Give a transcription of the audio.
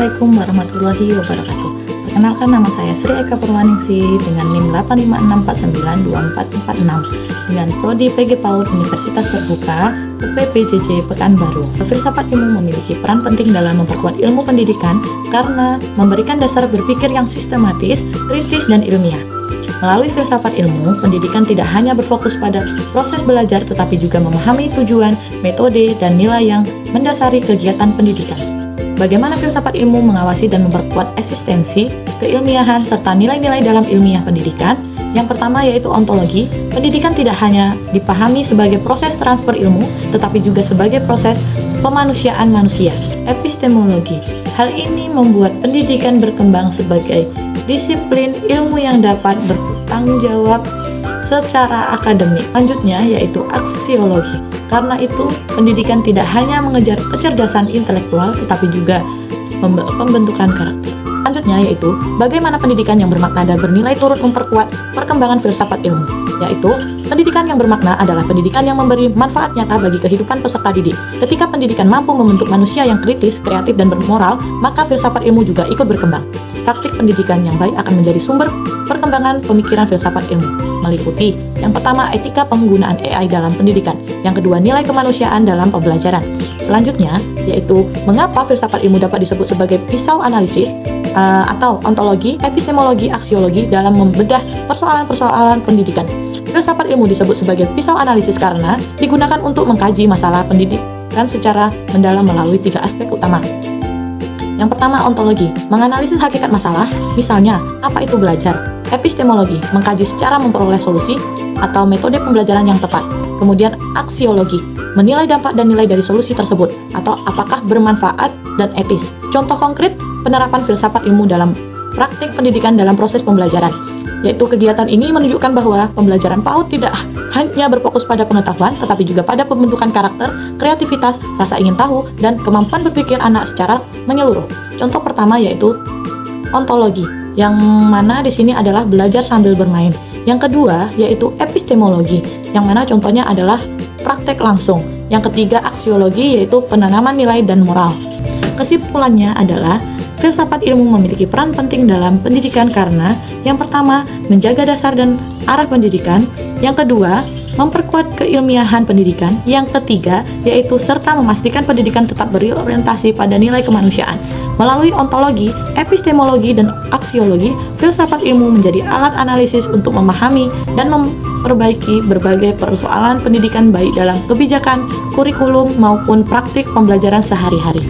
Assalamualaikum warahmatullahi wabarakatuh. Perkenalkan, nama saya Sri Eka Purwaningsih dengan NIM 856492446 dengan Prodi PG PAUD Universitas Terbuka UPPJJ Pekanbaru. Filsafat ilmu memiliki peran penting dalam memperkuat ilmu pendidikan karena memberikan dasar berpikir yang sistematis, kritis, dan ilmiah. Melalui filsafat ilmu, pendidikan tidak hanya berfokus pada proses belajar tetapi juga memahami tujuan, metode, dan nilai yang mendasari kegiatan pendidikan. Bagaimana filsafat ilmu mengawasi dan memperkuat eksistensi, keilmiahan, serta nilai-nilai dalam ilmiah pendidikan? Yang pertama yaitu ontologi. Pendidikan tidak hanya dipahami sebagai proses transfer ilmu, tetapi juga sebagai proses pemanusiaan manusia. Epistemologi. Hal ini membuat pendidikan berkembang sebagai disiplin ilmu yang dapat bertanggung jawab secara akademik. Selanjutnya yaitu aksiologi. Karena itu, pendidikan tidak hanya mengejar kecerdasan intelektual, tetapi juga pembentukan karakter. Selanjutnya yaitu bagaimana pendidikan yang bermakna dan bernilai turut memperkuat perkembangan filsafat ilmu. Yaitu, pendidikan yang bermakna adalah pendidikan yang memberi manfaat nyata bagi kehidupan peserta didik. Ketika pendidikan mampu membentuk manusia yang kritis, kreatif, dan bermoral, maka filsafat ilmu juga ikut berkembang. Praktik pendidikan yang baik akan menjadi sumber perkembangan pemikiran filsafat ilmu, meliputi yang pertama etika penggunaan AI dalam pendidikan, yang kedua nilai kemanusiaan dalam pembelajaran. Selanjutnya yaitu mengapa filsafat ilmu dapat disebut sebagai pisau analisis atau ontologi, epistemologi, aksiologi dalam membedah persoalan-persoalan pendidikan. Filsafat ilmu disebut sebagai pisau analisis karena digunakan untuk mengkaji masalah pendidikan secara mendalam melalui 3 aspek utama. Yang pertama, ontologi, menganalisis hakikat masalah, misalnya, apa itu belajar. Epistemologi, mengkaji secara memperoleh solusi atau metode pembelajaran yang tepat. Kemudian, aksiologi, menilai dampak dan nilai dari solusi tersebut, atau apakah bermanfaat dan etis. Contoh konkret, penerapan filsafat ilmu dalam praktik pendidikan dalam proses pembelajaran, yaitu kegiatan ini menunjukkan bahwa pembelajaran PAUD tidak hanya berfokus pada pengetahuan, tetapi juga pada pembentukan karakter, kreativitas, rasa ingin tahu, dan kemampuan berpikir anak secara menyeluruh. Contoh pertama yaitu ontologi, yang mana di sini adalah belajar sambil bermain. Yang kedua yaitu epistemologi, yang mana contohnya adalah praktek langsung. Yang ketiga aksiologi, yaitu penanaman nilai dan moral. Kesimpulannya adalah filsafat ilmu memiliki peran penting dalam pendidikan karena yang pertama, menjaga dasar dan arah pendidikan. Yang kedua, memperkuat keilmiahan pendidikan. Yang ketiga, yaitu serta memastikan pendidikan tetap berorientasi pada nilai kemanusiaan. Melalui ontologi, epistemologi, dan aksiologi, filsafat ilmu menjadi alat analisis untuk memahami dan memperbaiki berbagai persoalan pendidikan baik dalam kebijakan, kurikulum, maupun praktik pembelajaran sehari-hari.